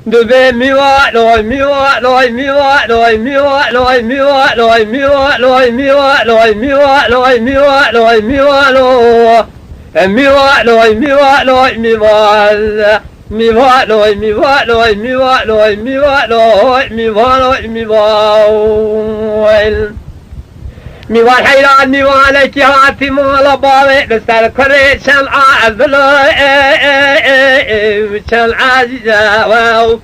دبي ميوا لوي ميوا لوي ميوا لوي ميوا لوي ميوا لوي ميوا لوي ميوا لوي ميوا لوي ميوا لوي ميوا لو ميوا لوي ميوا لوي ميوا ميوا لوي ميوا لوي ميوا لوي ميوا لوي ميوا لوي ميوا ميوا الحيران ميوا لك يا هاتي مولا بابي بسال كري شمعة الظلو شمعة زاواو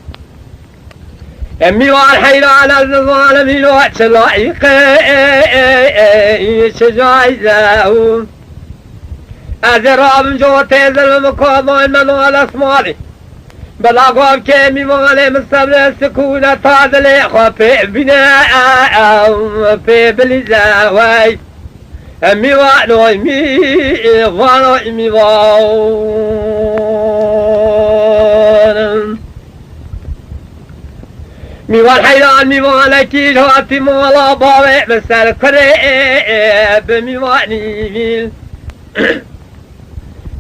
ميوا الحيران الظالمين واتشلايق شجاي زاو أزراب جوتي ظلم كوضوين منو الأسمالي بلاغواب كيمي مغالي مستبل السكونة تادلي خفي بناء في بلزاوي أمي وانو أمي وانو أمي وان مي والحيران مي والكي جواتي مولا باوي مسال كريب مي واني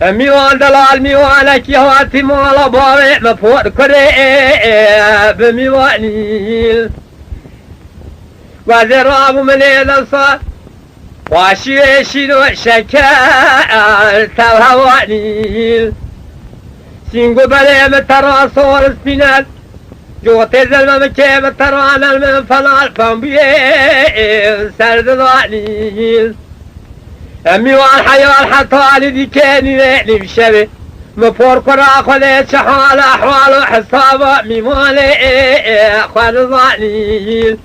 ميوان دلال ميوانك يهواتي مولا باري مفور كريب ميوانيل وزراب من الانصار واشي شنو شكال تلهوانيل سينقو بلي مترى صور السبينات جوتي زلمة مكي مترى من فلال فنبيل سرد ضانيل أمي والحيوان حتى ذي كان يلي بشبه مفور كرا خذيت شحال أحوال حسابه ميمالي أخوان الظالمين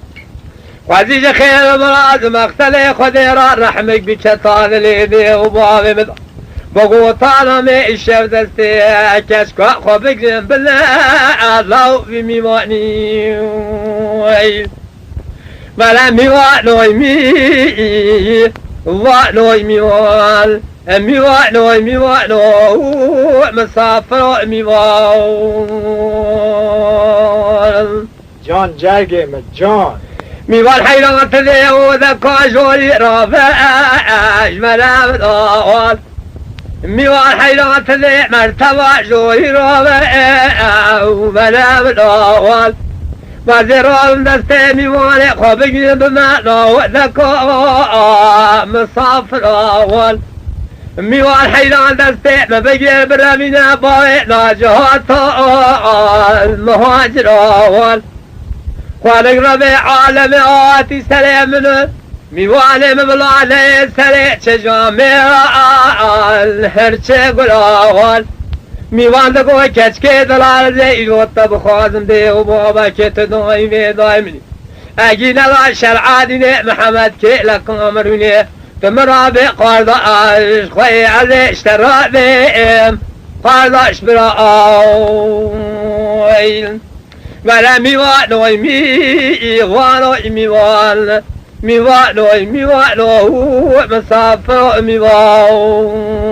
وعزيز خير مراد مقتلي خذيرا رحمك بشطان ليدي وبابي مد بقوطانا مي الشف دستي كشكا خبك بالله الله في ميماني بلا ميوانوي مي وانوي ميوال ميوانوي ميوانو مسافر ميوال جان جرگه ما جان ميوال حيران تذيو ذكا جولي رافع ملام داوال ميوال حيران تذيو مرتبع جولي رافع ملام داوال وزيران دستي ميوالي خبقني بمعنى وذكا مسافر أول ميوال حيران دستي مبقي برمينا باوي ناجهات المهاجر أول خالق ربي عالمي آتي سلامنا ميوالي مبلالي سلي شجامي الهرشي قل أول ميوان دقوي كشكي دلال زي جوتا بخوازم دي وبابا كت دايمي دايمني اجينا لا شرعادني محمد كي لك امرني تمرابي قارض اش خوي عزي اشترابي قارض اشبرا اويل ولا ميوانو ميوانو ميوان ميوانو ميوانو مسافر ميوان